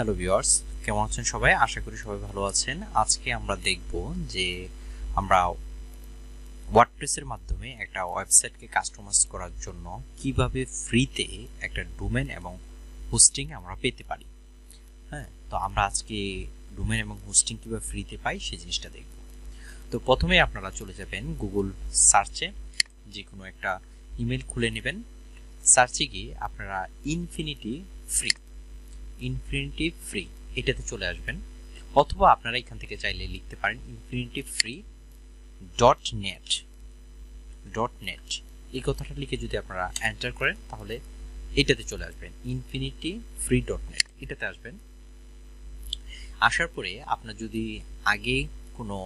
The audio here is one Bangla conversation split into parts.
হ্যালো ভিউয়ার্স, কেমন আছেন সবাই? আশা করি সবাই ভালো আছেন। আজকে আমরা দেখব যে আমরা ওয়ার্ডপ্রেসের মাধ্যমে একটা ওয়েবসাইটকে কাস্টমাইজ করার জন্য কিভাবে ফ্রিতে একটা ডোমেন এবং হোস্টিং আমরা পেতে পারি। হ্যাঁ, তো আমরা আজকে ডোমেন এবং হোস্টিং কিভাবে ফ্রিতে পাই সেই জিনিসটা দেখব। তো প্রথমে আপনারা চলে যাবেন গুগল সার্চে, যে কোনো একটা ইমেল খুলে নেবেন। সার্চে গিয়ে আপনারা ইনফিনিটি ফ্রি এটাতে চলে আসবেন, অথবা আপনারা এখান থেকে চাইলে লিখতে পারেন infinity-free.net এই কথাটা লিখে যদি আপনারা এন্টার করেন তাহলে এটাতে চলে আসবেন, infinity-free.net এটাতে আসবেন। আসার পরে আপনার যদি আগে কোনো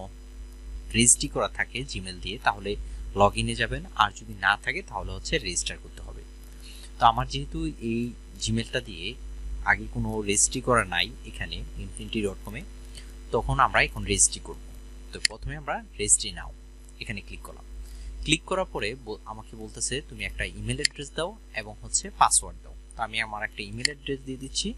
রেজিস্ট্রি করা থাকে জিমেল দিয়ে তাহলে লগ ইনে যাবেন, আর যদি না থাকে তাহলে হচ্ছে রেজিস্টার করতে হবে। তো আমার যেহেতু এই জিমেলটা দিয়ে আগে কোনো রেজিস্ট্রি করা নাই এখানে infinity.com-এ, তখন আমরা এখন রেজিস্ট্রি করব। তো প্রথমে আমরা রেজিস্ট্রি নাও এখানে ক্লিক করলাম। ক্লিক করার পরে আমাকে বলতেছে তুমি একটা ইমেল অ্যাড্রেস দাও এবং হচ্ছে পাসওয়ার্ড দাও। তো আমি আমার একটা ইমেল অ্যাড্রেস দিয়ে দিচ্ছি,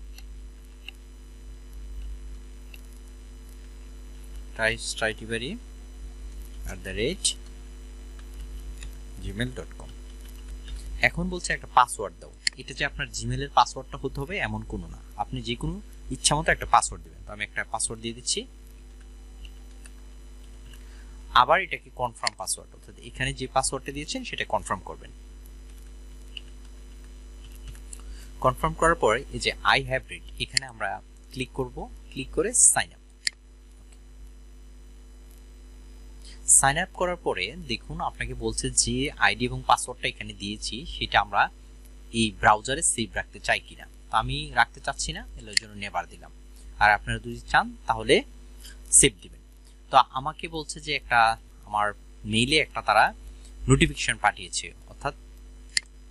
straightivari@gmail.com। এখন বলছে একটা পাসওয়ার্ড দাও। এটা যে আপনার জিমেলের পাসওয়ার্ডটা হতে হবে এমন কোনো না, আপনি যে কোনো ইচ্ছা মতো একটা পাসওয়ার্ড দিবেন। তো আমি একটা পাসওয়ার্ড দিয়ে দিচ্ছি। আবার এটাকে কনফার্ম পাসওয়ার্ড, অর্থাৎ এখানে যে পাসওয়ার্ডটা দিয়েছেন সেটা কনফার্ম করবেন। কনফার্ম করার পর এই যে আই হ্যাভ রিড এখানে আমরা ক্লিক করব, ক্লিক করে সাইন আপ করার পরে দেখুন আপনাকে বলছে যে আইডি এবং পাসওয়ার্ডটা এখানে দিয়েছি সেটা আমরা এই ব্রাউজারে সেভ রাখতে চাই কিনা। তো আমি রাখতে চাচ্ছি না, এর জন্য নেভার দিলাম। আর আপনারা যদি চান তাহলে সেভ দিবেন। তো আমাকে বলছে যে একটা আমার মেইলে একটা তারা নোটিফিকেশন পাঠিয়েছে, অর্থাৎ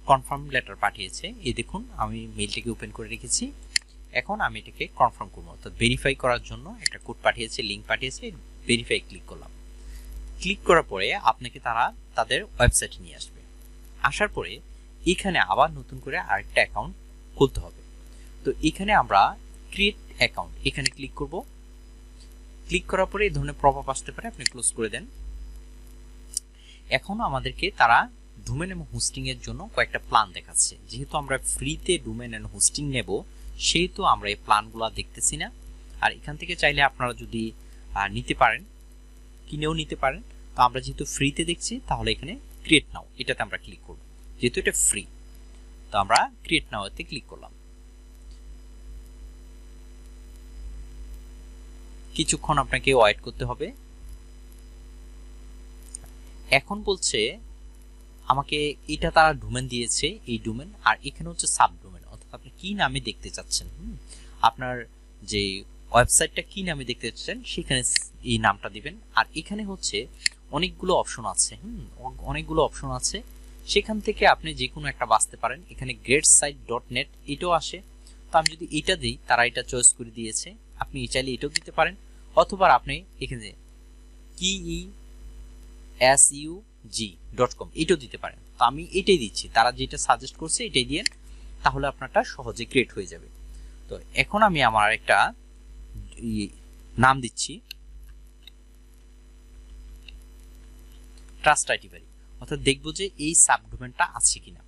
কনফার্ম লেটার পাঠিয়েছে। এই দেখুন আমি মেইলটাকে ওপেন করে রেখেছি। এখন আমি এটাকে কনফার্ম করব, অর্থাৎ ভেরিফাই করার জন্য একটা কোড পাঠিয়েছে, লিংক পাঠিয়েছে, ভেরিফাই ক্লিক করলাম। ক্লিক করার পরে আপনাকে তারা তাদের ওয়েবসাইটে নিয়ে আসবে। আসার পরে এখানে আবার নতুন করে আরেকটা অ্যাকাউন্ট খুলতে হবে। তো এখানে আমরা ক্রিয়েট অ্যাকাউন্ট এখানে ক্লিক করব। ক্লিক করার পরে এই ধরনের পপআপ আসতে পারে, আপনি ক্লোজ করে দেন। এখন আমাদেরকে তারা ডোমেন এবং হোস্টিং এর জন্য কয়েকটা প্ল্যান দেখাচ্ছে। যেহেতু আমরা ফ্রিতে ডোমেন এন্ড হোস্টিং নেব সেহেতু আমরা এই প্ল্যানগুলো দেখতেছি না। আর এখান থেকে চাইলে আপনারা যদি নিতে পারেন, কিনেও নিতে পারেন। তো আমরা যেহেতু ফ্রিতে দেখছি তাহলে এখানে ক্রিয়েট নাও এটাতে আমরা ক্লিক করব, যেহেতু এটা ফ্রি। তো আমরা ক্রিয়েট নাও এতে ক্লিক করলাম। কিছুক্ষণ আপনাকে ওয়েট করতে হবে। এখন বলছে আমাকে এটা তারা ডোমেন দিয়েছে, এই ডোমেন, আর এখানে হচ্ছে সাব ডোমেন, অর্থাৎ আপনি কি নামে দেখতে চাচ্ছেন, আপনার যে ওয়েবসাইটটা কি নামে দেখতে চাচ্ছেন সেখানে এই নামটা দিবেন। আর এখানে হচ্ছে অনেকগুলো অপশন আছে, অনেকগুলো অপশন আছে, সেখান থেকে আপনি যে কোনো একটা বাছতে পারেন। এখানে greatsite.net এটাও আসে। তো আমি যদি এটা দিই তারা এটা চয়েস করে দিয়েছে, আপনি চাইলে এটাও দিতে পারেন, অথবা আপনি এখানে keysug.com এটাও দিতে পারেন। তো আমি এটাই দিচ্ছি, তারা যেটা সাজেস্ট করছে এটাই দিয়ে, তাহলে আপনারটা সহজে ক্রিয়েট হয়ে যাবে। তো এখন আমি আমার একটা নাম দিচ্ছি, ট্রাস্টআইটিভারি, অর্থাৎ দেখবো যে এই সাবডোমেনটা আছে কিনা।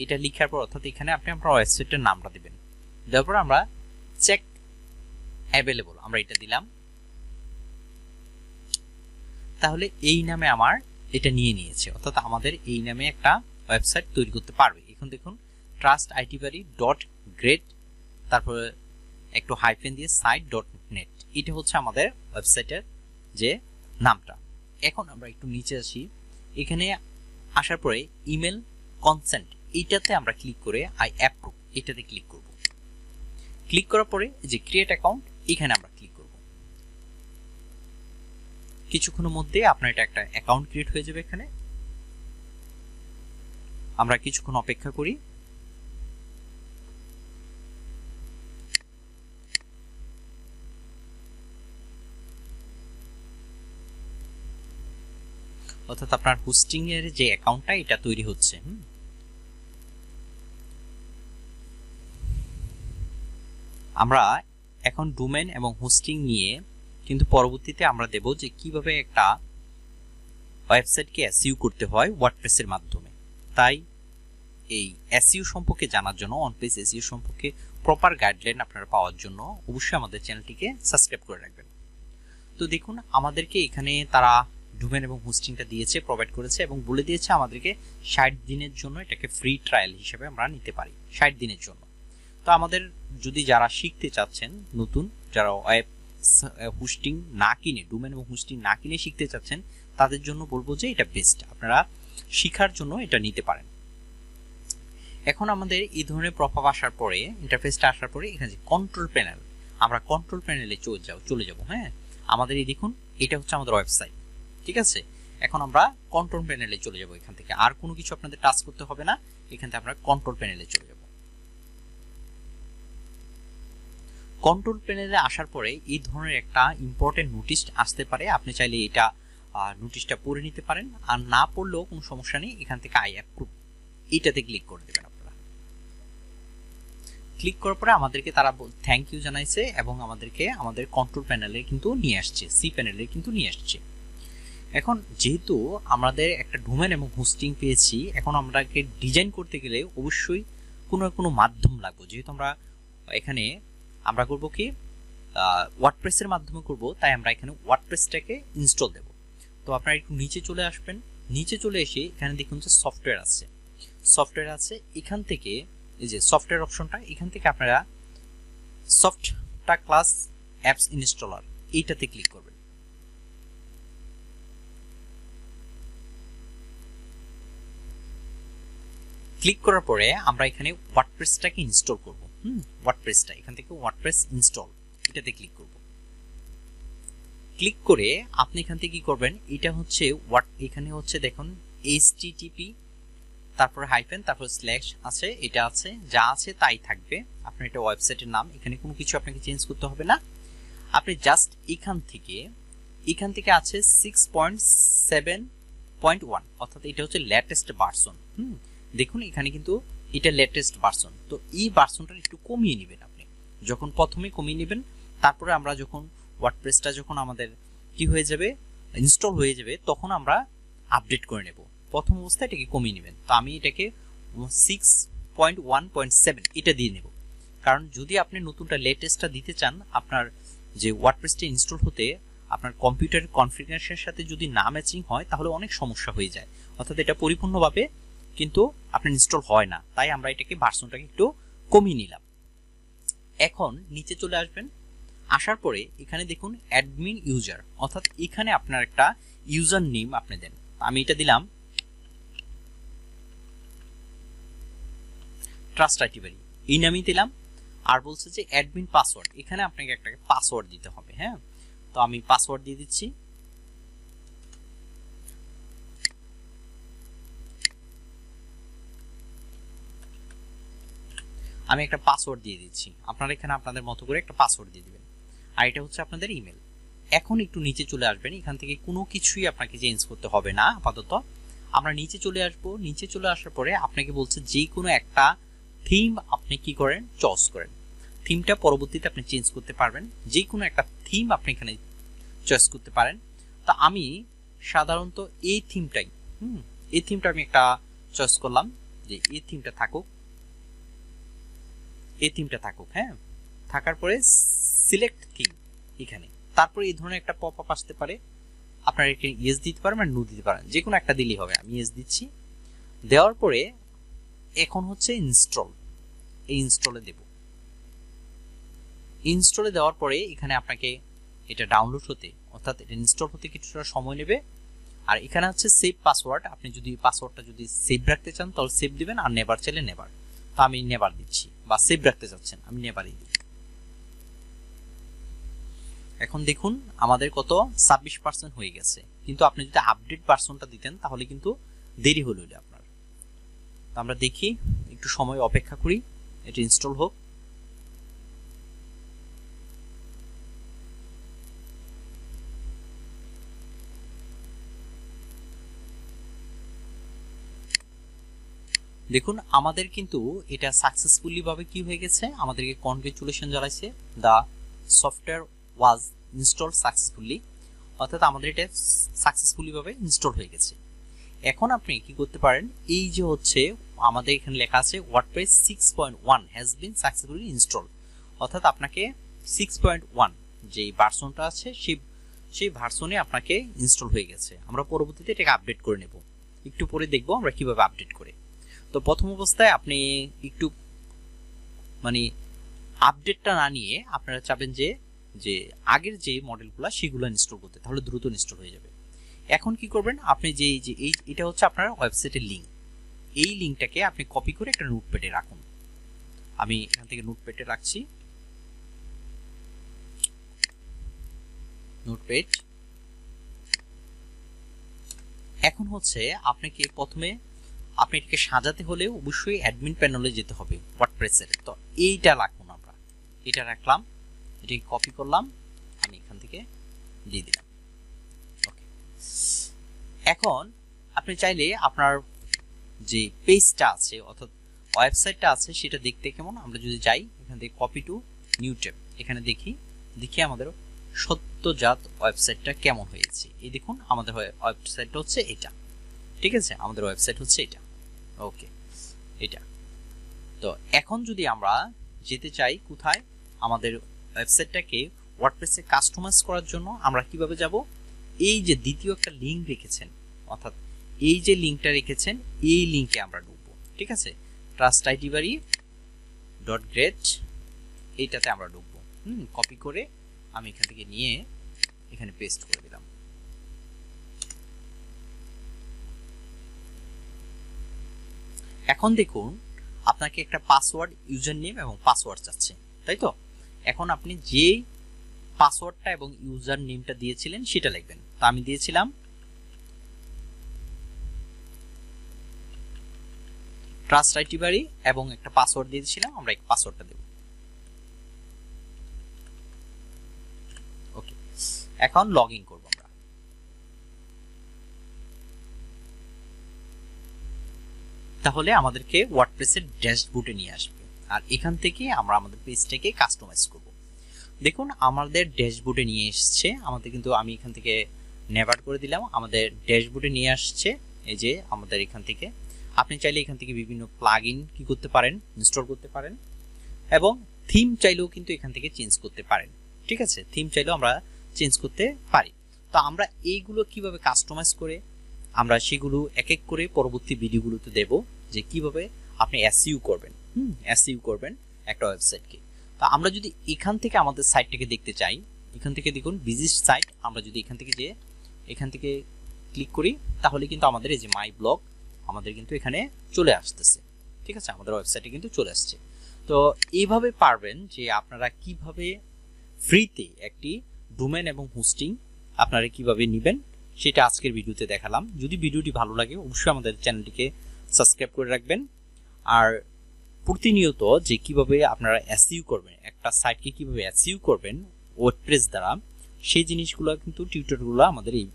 এটা লেখার পর অর্থাৎ এখানে আপনি আপনার ওয়েবসাইটের নামটা দিবেন। দেওয়ার পর আমরা চেক অ্যাভেলেবল আমরা এটা দিলাম। তাহলে এই নামে আমার এটা নিয়ে নিয়েছে, অর্থাৎ আমাদের এই নামে একটা ওয়েবসাইট তৈরি করতে পারবে। এখন দেখুন trustitvari.great তারপর একটু হাইফেন দিয়ে site.net এটা হচ্ছে আমাদের ওয়েবসাইটের যে নামটা। এখন আমরা একটু নিচে আসি, এখানে আসার পরে ইমেল কনসেন্ট এইটাতে আমরা ক্লিক করে আই অ্যাপ্রুভ এটাতে ক্লিক করব। ক্লিক করার পরে যে ক্রিয়েট অ্যাকাউন্ট এখানে আমরা ক্লিক করব। কিছুক্ষণের মধ্যে আপনার এটা একটা অ্যাকাউন্ট ক্রিয়েট হয়ে যাবে। এখানে আমরা কিছুক্ষণ অপেক্ষা করি। অর্থাৎ আপনার হোস্টিং এর যে অ্যাকাউন্টটা এটা তৈরি হচ্ছে। আমরা এখন ডোমেন এবং হোস্টিং নিয়ে কিন্তু পরবর্তীতে আমরা দেব যে কিভাবে একটা ওয়েবসাইটকে এসইও করতে হয় ওয়ার্ডপ্রেসের মাধ্যমে। তাই এই এসইও সম্পর্কে জানার জন্য, অন পেজ এসইও সম্পর্কে প্রপার গাইডলাইন আপনারা পাওয়ার জন্য অবশ্যই আমাদের চ্যানেলটিকে সাবস্ক্রাইব করে রাখবেন। তো দেখুন আমাদেরকে এখানে তারা ডোমেন এবং হোস্টিংটা দিয়েছে, প্রোভাইড করেছে এবং বলে দিয়েছে আমাদেরকে 60 দিনের জন্য এটাকে ফ্রি ট্রায়াল হিসেবে আমরা নিতে পারি 60 দিনের জন্য। তো আমাদের যদি যারা শিখতে চাচ্ছেন, নতুন যারা ওয়েব হোস্টিং না কিনে, ডোমেন এবং হোস্টিং না কিনে শিখতে চাচ্ছেন, তাদের জন্য বলবো যে এটা বেস্ট, আপনারা শিখার জন্য এটা নিতে পারেন। এখন আমাদের এই ধরনের প্রভাব আসার পরে, ইন্টারফেসটা আসার পরে এখানে যে কন্ট্রোল প্যানেল, আমরা কন্ট্রোল প্যানেলে চলে যাব। হ্যাঁ, আমাদের এই দেখুন এটা হচ্ছে আমাদের ওয়েবসাইট, ঠিক আছে। এখন আমরা কন্ট্রোল প্যানেলে চলে যাব। এখান থেকে আর কোনো কিছু আপনাদের টাচ করতে হবে না, এখান থেকে আমরা কন্ট্রোল প্যানেলে চলে যাব। কন্ট্রোল প্যানেলে আসার পরে এই ধরনের একটা ইম্পর্টেন্ট নোটিশ আসতে পারে, আপনি চাইলে এটা নোটিশটা পড়ে নিতে পারেন, আর না পড়লেও কোনো সমস্যা নেই। এখান থেকে আই অ্যাপ্রুভ এটাতে ক্লিক করে দেবেন আপনারা। ক্লিক করার পরে আমাদেরকে তারা থ্যাংক ইউ জানাইছে এবং আমাদেরকে আমাদের কন্ট্রোল প্যানেলে কিন্তু নিয়ে আসছে, সি প্যানেলে কিন্তু নিয়ে আসছে। এখন যেহেতু আমাদের একটা ডোমেন এবং হোস্টিং পেয়েছি, এখন আমরাকে ডিজাইন করতে গেলে অবশ্যই কোনো মাধ্যম লাগবে। যেহেতু আমরা এখানে আমরা করব কি ওয়ার্ডপ্রেসের মাধ্যমে করব, তাই আমরা এখানে ওয়ার্ডপ্রেসটাকে ইনস্টল দেব। তো আপনারা একটু নিচে চলে আসবেন, নিচে চলে এসে এখানে দেখুন যে সফটওয়্যার আছে, এখান থেকে এই যে সফটওয়্যার অপশনটা, এখান থেকে আপনারা সফটটা ক্লাস অ্যাপস ইনস্টলার এইটাতে ক্লিক করবেন। ক্লিক করার পরে আমরা এখানে ওয়ার্ডপ্রেসটাকে ইনস্টল করব। ওয়ার্ডপ্রেসটা এখান থেকে ওয়ার্ডপ্রেস ইনস্টল এটাতে ক্লিক করব। ক্লিক করে আপনি এখান থেকে কি করবেন, এটা হচ্ছে এখানে হচ্ছে দেখুন http তারপরে হাইফেন তারপর স্ল্যাশ আছে, এটা আছে, যা আছে তাই থাকবে। আপনার এটা ওয়েবসাইটের নাম, এখানে কোনো কিছু আপনাকে চেঞ্জ করতে হবে না। আপনি জাস্ট এখান থেকে আছে 6.7.1, অর্থাৎ এটা হচ্ছে লেটেস্ট ভার্সন। দেখুন এখানে কিন্তু এটা লেটেস্ট ভার্সন। তো এই ভার্সনটা একটু কমিয়ে নেবেন আপনি, যখন প্রথমে কমিয়ে নেবেন, তারপরে আমরা যখন ওয়ার্ডপ্রেসটা যখন আমাদের কি হয়ে যাবে, ইনস্টল হয়ে যাবে, তখন আমরা আপডেট করে নেব। প্রথম অবস্থায় এটাকে কমিয়ে নেবেন। তো আমি এটাকে 6.1.7 এটা দিয়ে নেব, কারণ যদি আপনি নতুনটা লেটেস্টটা দিতে চান, আপনার যে ওয়ার্ডপ্রেসটা ইনস্টল হতে আপনার কম্পিউটারের কনফিগারেশনের সাথে যদি না ম্যাচিং হয়, তাহলে অনেক সমস্যা হয়ে যায়, অর্থাৎ এটা পরিপূর্ণভাবে কিন্তু আপনার ইনস্টল হয় না। তাই আমরা এটাকে ভার্সনটাকে একটু কমিয়ে নিলাম। এখন নিচে চলে আসবেন, আসার পরে এখানে দেখুন অ্যাডমিন ইউজার, অর্থাৎ এখানে আপনার একটা ইউজার নেম আপনি দেন। আমি এটা দিলাম ট্রাস্ট আইটিভারি, এই নামই দিলাম। আর বলছে যে অ্যাডমিন পাসওয়ার্ড, এখানে আপনাকে একটা পাসওয়ার্ড দিতে হবে। হ্যাঁ, তো আমি পাসওয়ার্ড দিয়ে দিচ্ছি। আমি একটা পাসওয়ার্ড দিয়ে দিচ্ছি, আপনারা এখানে আপনাদের মতো করে একটা পাসওয়ার্ড দিয়ে দিবেন, আর এটা হচ্ছে আপনাদের ইমেল। এখন একটু নিচে চলে আসবেন, এখান থেকে কোনো কিছুই আপনাকে চেঞ্জ করতে হবে না আপাতত। আমরা নিচে চলে আসব, নিচে চলে আসার পরে আপনাকে বলছে যে কোনো একটা থিম আপনি কি করেন, চয়েস করেন। থিমটা পরবর্তীতে আপনি চেঞ্জ করতে পারবেন, যে কোনো একটা থিম আপনি এখানে চয়েস করতে পারেন। তা আমি সাধারণত এই থিমটাই এই থিমটা আমি একটা চয়েস করলাম, যে এই থিমটা থাকুক, এই থিমটা থাকুক। হ্যাঁ, থাকার পরে সিলেক্ট থিম এখানে, তারপরে এই ধরনের একটা পপ আপ আসতে পারে, আপনারা এখানে ইয়েস দিতে পারেন আর নো দিতে পারেন, যে কোনো একটা দিলেই হবে। আমি ইয়েস দিচ্ছি, দেওয়ার পরে এখন হচ্ছে ইনস্টল, এই ইনস্টলে দেব। ইনস্টলে দেওয়ার পরে এখানে আপনাকে এটা ডাউনলোড হতে, অর্থাৎ এটা ইনস্টল হতে কিছুটা সময় নেবে। আর এখানে হচ্ছে সেভ পাসওয়ার্ড, আপনি যদি পাসওয়ার্ডটা যদি সেভ রাখতে চান তাহলে সেভ দিবেন, আর নেভার চাইলে নেভার। তো আমি নেভার দিচ্ছি, বা সেভ রাখতে চাচ্ছেন আমি নেভারই দিই। এখন দেখুন আমাদের কত 26% হয়ে গেছে, কিন্তু আপনি যদি আপডেট ভার্সনটা দিতেন তাহলে কিন্তু দেরি হলো আপনার। তো আমরা দেখি, একটু সময় অপেক্ষা করি, এটা ইনস্টল হোক। দেখুন আমাদের কিন্তু এটা সাকসেসফুলি ভাবে কি হয়ে গেছে, আমাদেরকে কনগ্রেচুলেশন জানাইছে, দা সফটওয়্যার ওয়াজ ইনস্টল সাকসেসফুলি, অর্থাৎ আমাদের এটা সাকসেসফুলি ভাবে ইনস্টল হয়ে গেছে। এখন আপনি কি করতে পারেন, এই যে হচ্ছে আমাদের এখানে লেখা আছে WordPress 6.1 has been successfully install, অর্থাৎ আপনাকে 6.1 যে ভার্সনটা আছে সেই ভার্সনে আপনাকে ইনস্টল হয়ে গেছে। আমরা পরবর্তীতে এটাকে আপডেট করে নেব, একটু পরে দেখব আমরা কিভাবে আপডেট করে। তো প্রথম অবস্থায় আপনি একটু মানে আপডেটটা না নিয়ে আপনারা চাবেন যে আগের যে মডেলগুলো সেগুলো ইনস্টল করতে, তাহলে দ্রুত ইনস্টল হয়ে যাবে। এখন কি করবেন, আপনি যে এটা হচ্ছে আপনার ওয়েবসাইটের লিংক, এই লিংকটাকে আপনি কপি করে একটা নোটপ্যাডে রাখুন। আমি এখান থেকে নোটপ্যাডে রাখছি, নোটপ্যাড। এখন হচ্ছে আপনাকে প্রথমে আপনি এটাকে সাজাতে হলে অবশ্যই অ্যাডমিন প্যানেলে যেতে হবে ওয়ার্ডপ্রেসের। তো এইটা রাখুন, আমরা এটা রাখলাম, এটাকে কপি করলাম, আমি এখান থেকে দিয়ে দিলাম। ওকে, এখন আপনি চাইলে আপনার যে পেজটা আছে অর্থাৎ ওয়েবসাইটটা আছে সেটা দেখতে কেমন, আমরা যদি যাই এখান থেকে কপি টু নিউ ট্যাব, এখানে দেখি আমাদের সত্যজাত ওয়েবসাইটটা কেমন হয়েছে। এই দেখুন আমাদের ওয়েবসাইটটা হচ্ছে এটা, ঠিক আছে, আমাদের ওয়েবসাইট হচ্ছে এটা। ওকে, এটা। তো এখন যদি আমরা যেতে চাই কোথায়, আমাদের ওয়েবসাইটটাকে ওয়ার্ডপ্রেসে কাস্টমাইজ করার জন্য আমরা কিভাবে যাব, এই যে দ্বিতীয় একটা লিংক রেখেছেন, অর্থাৎ এই যে লিংকটা রেখেছেন এই লিংকে আমরা ঢুকবো, ঠিক আছে, trustitbari.great, এইটাতে আমরা ঢুকবো। কপি করে আমি এখান থেকে নিয়ে এখানে পেস্ট করে দিলাম। এখন দেখুন আপনাকে একটা পাসওয়ার্ড, ইউজার নেম এবং পাসওয়ার্ড চাচ্ছে, তাই তো। এখন আপনি যে পাসওয়ার্ডটা এবং ইউজার নেমটা দিয়েছিলেন সেটা লিখবেন। তো আমি দিয়েছিলাম trustitbari এবং একটা পাসওয়ার্ড দিয়েছিলাম, আমরা এই পাসওয়ার্ডটা দেব। ওকে, এখন লগ ইন করবো আমরা। তাহলে আমাদেরকে ওয়ার্ডপ্রেসের ড্যাশবোর্ডে নিয়ে আসবে, আর এখান থেকে আমরা আমাদের পেজটাকে কাস্টমাইজ করব। দেখুন আমাদের ড্যাশবোর্ডে নিয়ে এসেছে, আমাদের কিন্তু আমি এখান থেকে নেভার করে দিলাম, আমাদের ড্যাশবোর্ডে নিয়ে আসছে। এই যে আমাদের এখান থেকে আপনি চাইলে এখান থেকে বিভিন্ন প্লাগইন কি করতে পারেন, ইনস্টল করতে পারেন, এবং থিম চাইলেও কিন্তু এখান থেকে চেঞ্জ করতে পারেন, ঠিক আছে, থিম চাইলেও আমরা চেঞ্জ করতে পারি। তো আমরা এইগুলো কিভাবে কাস্টমাইজ করে আমরা সেগুলো এক এক করে পরবর্তী ভিডিওগুলোতে দেব, যে কিভাবে আপনি এসইও করবেন, এসইও করবেন একটা ওয়েবসাইটকে। তো আমরা যদি এখান থেকে আমাদের সাইটটাকে দেখতে চাই, এখান থেকে দেখুন ভিজিট সাইট, আমরা যদি এখান থেকে ক্লিক করি তাহলে কিন্তু আমাদের এই যে মাই ব্লগ আমাদের কিন্তু এখানে চলে আসতেছে, ঠিক আছে, আমাদের ওয়েবসাইটে কিন্তু চলে আসছে। তো এইভাবে পারবেন যে আপনারা কিভাবে ফ্রিতে একটি ডোমেন এবং হোস্টিং আপনারা কিভাবে নেবেন সেটা আজকের ভিডিওতে দেখালাম। যদি ভিডিওটি ভালো লাগে অবশ্যই আমাদের চ্যানেলটিকে সাবস্ক্রাইব করে রাখবেন, আর প্রতিনিয়ত যে কিভাবে আপনারা এসইও করবেন, একটা সাইটকে কিভাবে এসইও করবেন ওয়ার্ডপ্রেস দ্বারা, সেই জিনিসগুলো কিন্তু টিউটোরিয়ালগুলো আমাদের এই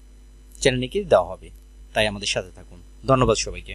চ্যানেলে দেওয়া হবে। তাই আমাদের সাথে থাকুন। ধন্যবাদ সবাইকে।